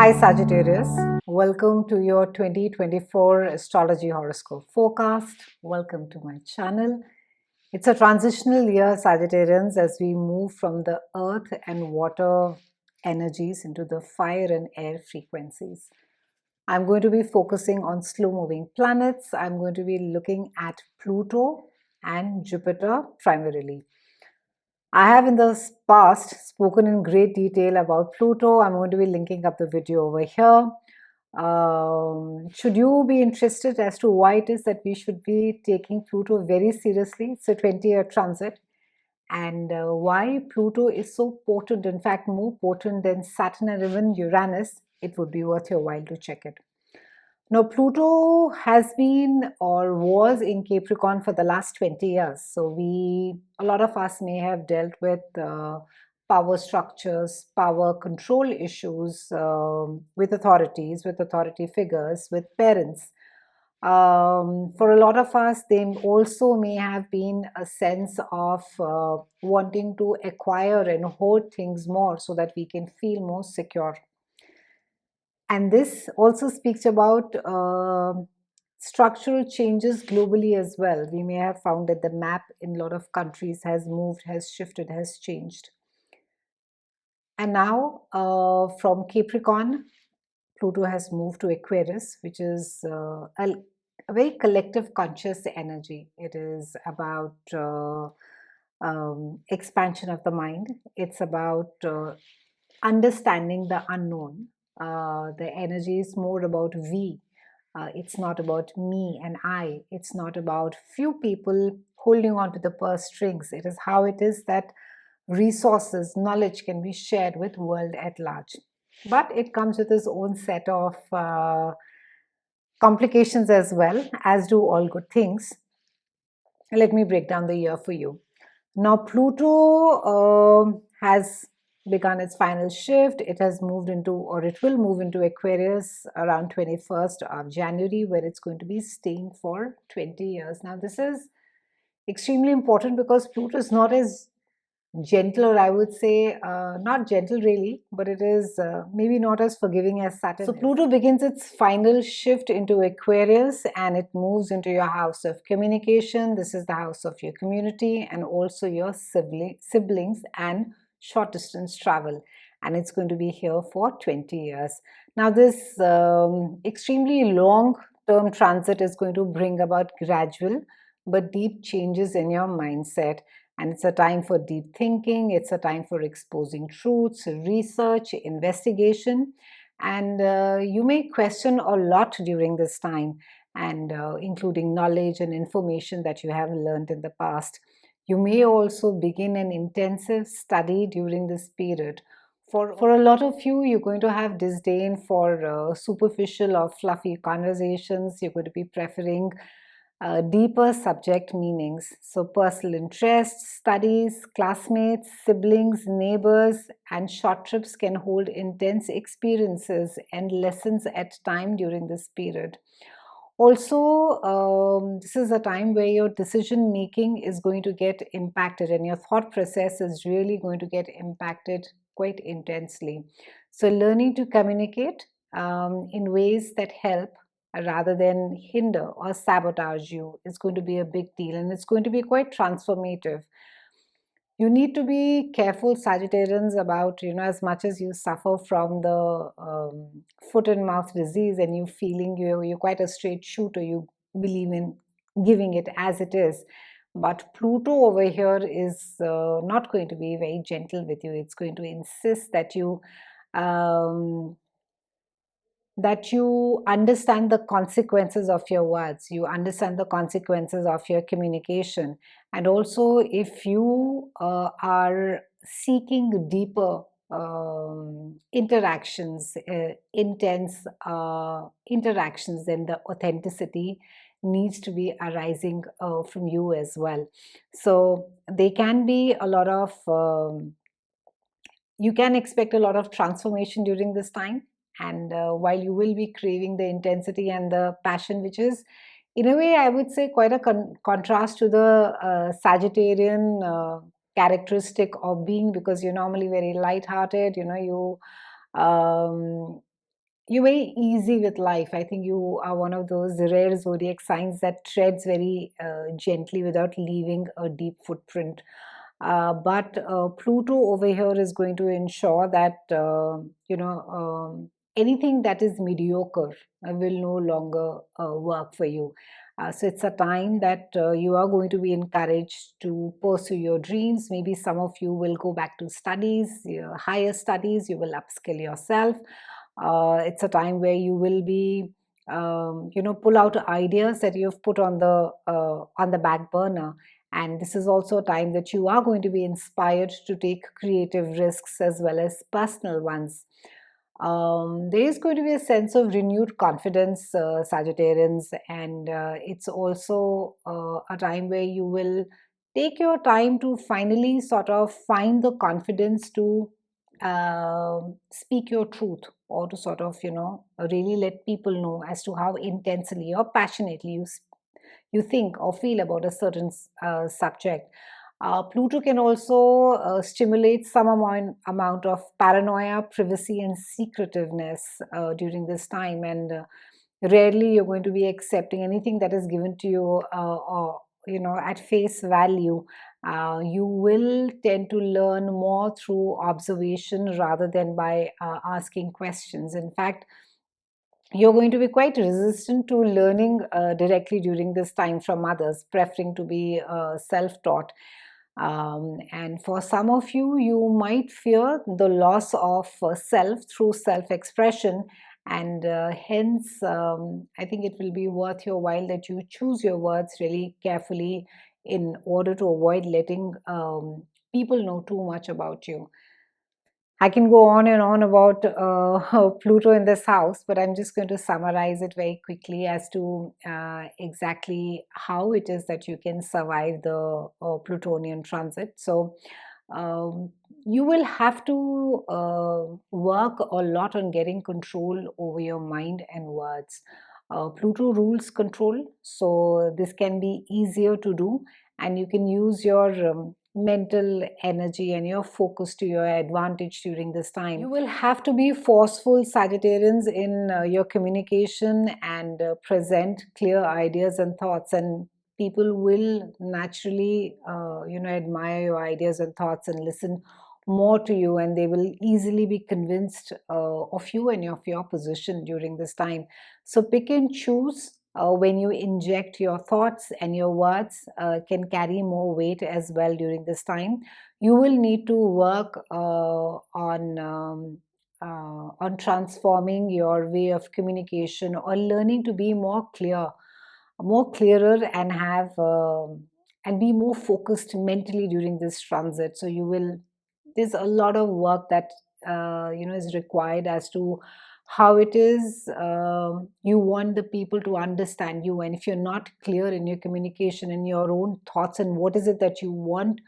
Hi Sagittarius, welcome to your 2024 Astrology Horoscope forecast. Welcome to my channel. It's a transitional year, Sagittarians, as we move from the earth and water energies into the fire and air frequencies. I'm going to be focusing on slow moving planets. I'm going to be looking at Pluto and Jupiter primarily. I have in the past spoken in great detail about Pluto. I'm going to be linking up the video over here. Should you be interested as to why it is that we should be taking Pluto very seriously? It's a 20-year transit. And why Pluto is so potent, in fact, more potent than Saturn and even Uranus, it would be worth your while to check it. Now, Pluto has been or was in Capricorn for the last 20 years. So, a lot of us may have dealt with power structures, power control issues with authorities, with authority figures, with parents. For a lot of us, they also may have been a sense of wanting to acquire and hoard things more so that we can feel more secure. And this also speaks about structural changes globally as well. We may have found that the map in a lot of countries has moved, has shifted, has changed. And now from Capricorn, Pluto has moved to Aquarius, which is a very collective conscious energy. It is about expansion of the mind. It's about understanding the unknown. The energy is more about we. It's not about me and I. It's not about few people holding on to the purse strings. It is how it is that resources, knowledge can be shared with world at large. But it comes with its own set of complications as well, as do all good things. Let me break down the year for you. Now, Pluto has begun its final shift. It has moved into, or it will move into Aquarius around 21st of January, where it's going to be staying for 20 years. Now, this is extremely important because Pluto is not as gentle, or I would say not gentle really, but it is maybe not as forgiving as Saturn. So Pluto begins its final shift into Aquarius and it moves into your house of communication. This is the house of your community and also your siblings and short distance travel. And it's going to be here for 20 years. Now this extremely long term transit is going to bring about gradual but deep changes in your mindset. And it's a time for deep thinking, it's a time for exposing truths, research, investigation. And you may question a lot during this time, and including knowledge and information that you have learned in the past. You may also begin an intensive study during this period. For a lot of you, you're going to have disdain for superficial or fluffy conversations. You're going to be preferring deeper subject meanings. So, personal interests, studies, classmates, siblings, neighbors, and short trips can hold intense experiences and lessons at time during this period. Also, this is a time where your decision making is going to get impacted and your thought process is really going to get impacted quite intensely. So, learning to communicate in ways that help rather than hinder or sabotage you is going to be a big deal and it's going to be quite transformative. You need to be careful, Sagittarians, about, as much as you suffer from the foot and mouth disease and you feeling you're quite a straight shooter, you believe in giving it as it is. But Pluto over here is not going to be very gentle with you. It's going to insist um, that you understand the consequences of your words, you understand the consequences of your communication. And also, if you are seeking deeper interactions, intense interactions, then the authenticity needs to be arising from you as well. So, they can be a lot of you can expect a lot of transformation during this time. And while you will be craving the intensity and the passion, which is, in a way, I would say, quite a contrast to the Sagittarian characteristic of being, because you're normally very light-hearted, you you're very easy with life. I think you are one of those rare zodiac signs that treads very gently without leaving a deep footprint. But Pluto over here is going to ensure that anything that is mediocre will no longer work for you. So it's a time that you are going to be encouraged to pursue your dreams. Maybe some of you will go back to studies, your higher studies. You will upskill yourself. It's a time where you will be pull out ideas that you've put on the back burner, and this is also a time that you are going to be inspired to take creative risks as well as personal ones. There is going to be a sense of renewed confidence, Sagittarians, and it's also a time where you will take your time to finally sort of find the confidence to speak your truth, or to sort of, really let people know as to how intensely or passionately you think or feel about a certain subject. Pluto can also stimulate some amount of paranoia, privacy, and secretiveness during this time. And rarely you're going to be accepting anything that is given to you, or at face value. You will tend to learn more through observation rather than by asking questions. In fact, you're going to be quite resistant to learning directly during this time from others, preferring to be self taught. And for some of you, you might fear the loss of self through self expression. And hence, I think it will be worth your while that you choose your words really carefully in order to avoid letting people know too much about you. I can go on and on about Pluto in this house, but I'm just going to summarize it very quickly as to exactly how it is that you can survive the Plutonian transit. So, you will have to work a lot on getting control over your mind and words. Pluto rules control, so this can be easier to do, and you can use your mental energy and your focus to your advantage during this time. You will have to be forceful, Sagittarians, in your communication, and present clear ideas and thoughts, and people will naturally admire your ideas and thoughts and listen more to you, and they will easily be convinced of you and of your position during this time. So pick and choose when you inject your thoughts, and your words can carry more weight as well during this time. You will need to work on transforming your way of communication, or learning to be more clearer, and have and be more focused mentally during this transit. So you will there's a lot of work that is required as to how it is you want the people to understand you. And if you're not clear in your communication, in your own thoughts, and what is it that you want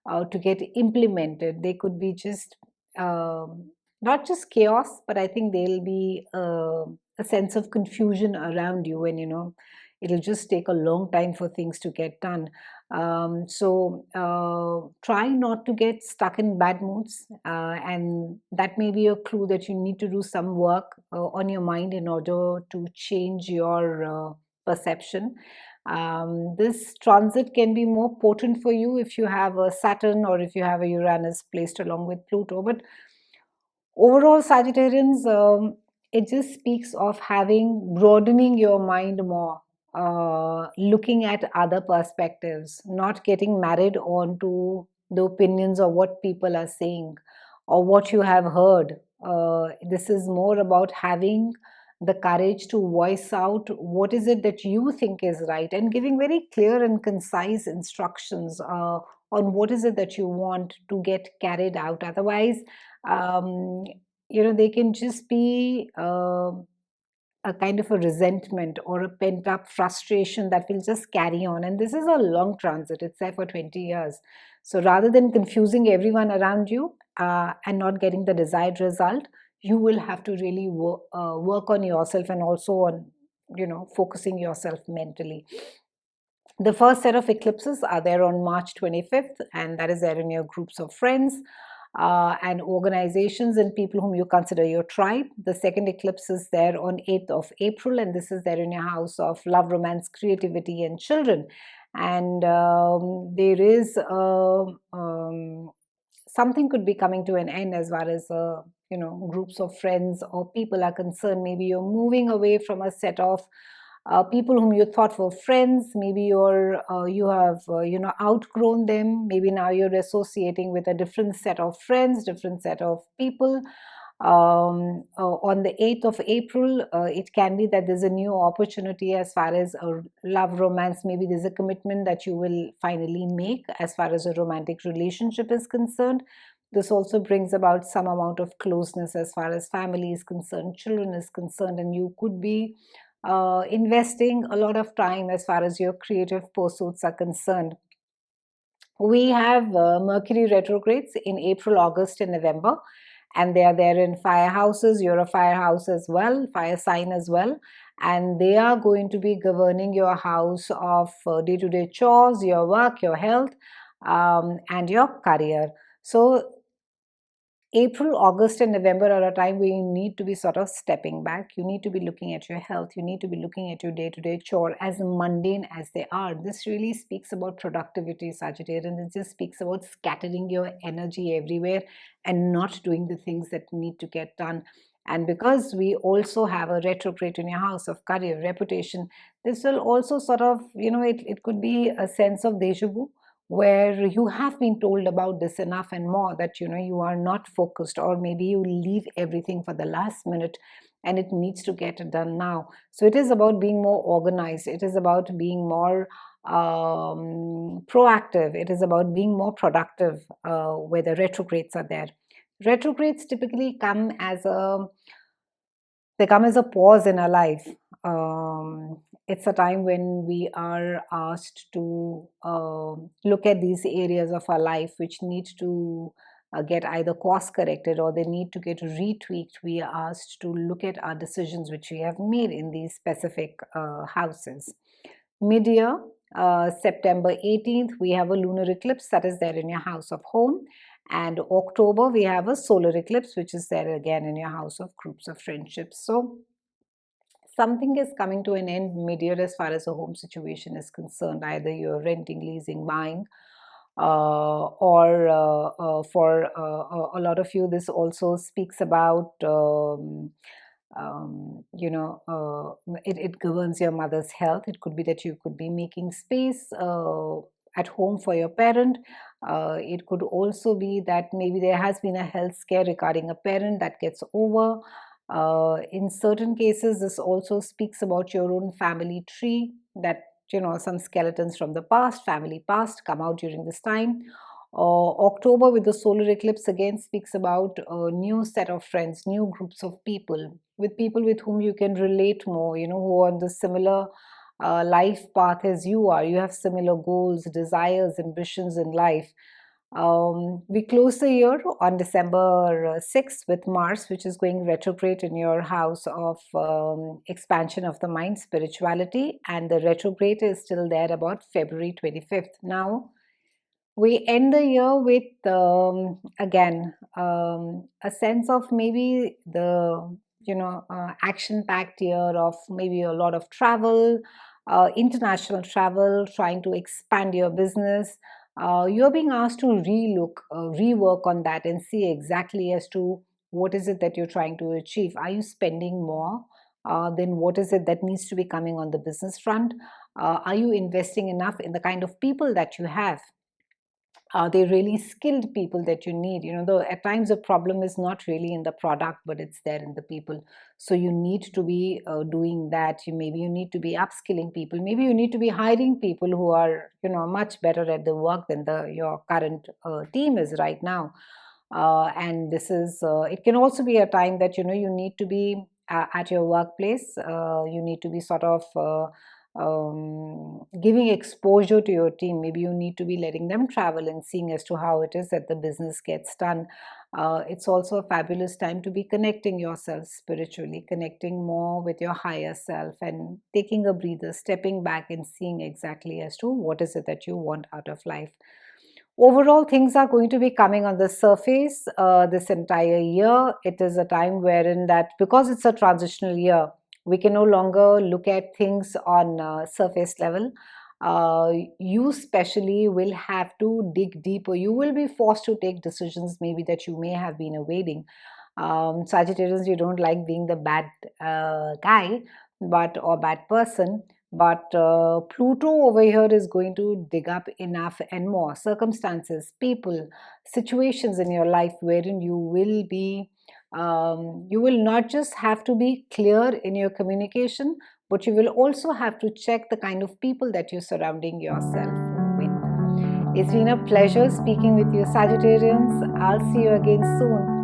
to get implemented, they could be just not just chaos, but I think there'll be a sense of confusion around you, and it'll just take a long time for things to get done. So try not to get stuck in bad moods, and that may be a clue that you need to do some work on your mind in order to change your perception. This transit can be more potent for you if you have a Saturn, or if you have a Uranus placed along with Pluto. But overall, Sagittarians, it just speaks of broadening your mind more, looking at other perspectives, not getting married onto the opinions of what people are saying or what you have heard. This is more about having the courage to voice out what is it that you think is right, and giving very clear and concise instructions on what is it that you want to get carried out. Otherwise, um, they can just be a kind of a resentment or a pent up frustration that will just carry on. And this is a long transit, it's there for 20 years. So rather than confusing everyone around you and not getting the desired result, you will have to really work on yourself, and also on focusing yourself mentally. The first set of eclipses are there on March 25th, and that is there in your groups of friends. and organizations and people whom you consider your tribe. The second eclipse is there on 8th of April, and this is there in your house of love, romance, creativity, and children. And there is something could be coming to an end as far as groups of friends or people are concerned. Maybe you're moving away from a set of people whom you thought were friends. Maybe you have outgrown them. Maybe now you're associating with a different set of friends, different set of people. On the 8th of April, it can be that there's a new opportunity as far as a love, romance. Maybe there's a commitment that you will finally make as far as a romantic relationship is concerned. This also brings about some amount of closeness as far as family is concerned, children is concerned, and you could be investing a lot of time as far as your creative pursuits are concerned. We have Mercury retrogrades in April, August, and November, and they are there in fire houses. You're a fire house as well, fire sign as well, and they are going to be governing your house of day to day chores, your work, your health, and your career. So April, August, and November are a time where you need to be sort of stepping back. You need to be looking at your health. You need to be looking at your day to day chore, as mundane as they are. This really speaks about productivity, Sagittarius. It just speaks about scattering your energy everywhere and not doing the things that need to get done. And because we also have a retrograde in your house of career, reputation, this will also sort of, it could be a sense of deja vu, where you have been told about this enough and more that you are not focused, or maybe you leave everything for the last minute and it needs to get done now. So it is about being more organized, it is about being more proactive, it is about being more productive where the retrogrades are there. Retrogrades typically come as a pause in our life. It's a time when we are asked to look at these areas of our life which need to get either course corrected or they need to get retweaked. We are asked to look at our decisions which we have made in these specific houses. Mid-year, September 18th, we have a lunar eclipse that is there in your house of home. And October, we have a solar eclipse, which is there again in your house of groups of friendships. So something is coming to an end mid-year as far as a home situation is concerned. Either you're renting, leasing, buying, or for a lot of you, this also speaks about it governs your mother's health. It could be that you could be making space at home for your parent. It could also be that maybe there has been a health scare regarding a parent that gets over. In certain cases, this also speaks about your own family tree, that some skeletons from the past, family past, come out during this time. October with the solar eclipse again speaks about a new set of friends, new groups of people with whom you can relate more, who are on the similar life path as you are. You have similar goals, desires, ambitions in life. We close the year on December 6th with Mars, which is going retrograde in your house of expansion of the mind, spirituality, and the retrograde is still there about February 25th. Now, we end the year with again a sense of maybe the action packed year of maybe a lot of travel, international travel, trying to expand your business. You're being asked to rework on that and see exactly as to what is it that you're trying to achieve. Are you spending more? Then what is it that needs to be coming on the business front? Are you investing enough in the kind of people that you have? Are they really skilled people that you need? Though at times the problem is not really in the product, but it's there in the people. So you need to be doing that. Maybe you need to be upskilling people. Maybe you need to be hiring people who are much better at the work than your current team is right now. And this is it can also be a time that you need to be at your workplace. You need to be sort of giving exposure to your team. Maybe you need to be letting them travel and seeing as to how it is that the business gets done. It's also a fabulous time to be connecting yourself spiritually, connecting more with your higher self and taking a breather, stepping back and seeing exactly as to what is it that you want out of life. Overall, things are going to be coming on the surface this entire year. It is a time wherein that, because it's a transitional year, we can no longer look at things on surface level. You especially will have to dig deeper. You will be forced to take decisions maybe that you may have been evading. Sagittarius, you don't like being the bad guy, but or bad person, but Pluto over here is going to dig up enough and more circumstances, people, situations in your life wherein you will not just have to be clear in your communication, but you will also have to check the kind of people that you're surrounding yourself with. It's been a pleasure speaking with you, Sagittarians. I'll see you again soon.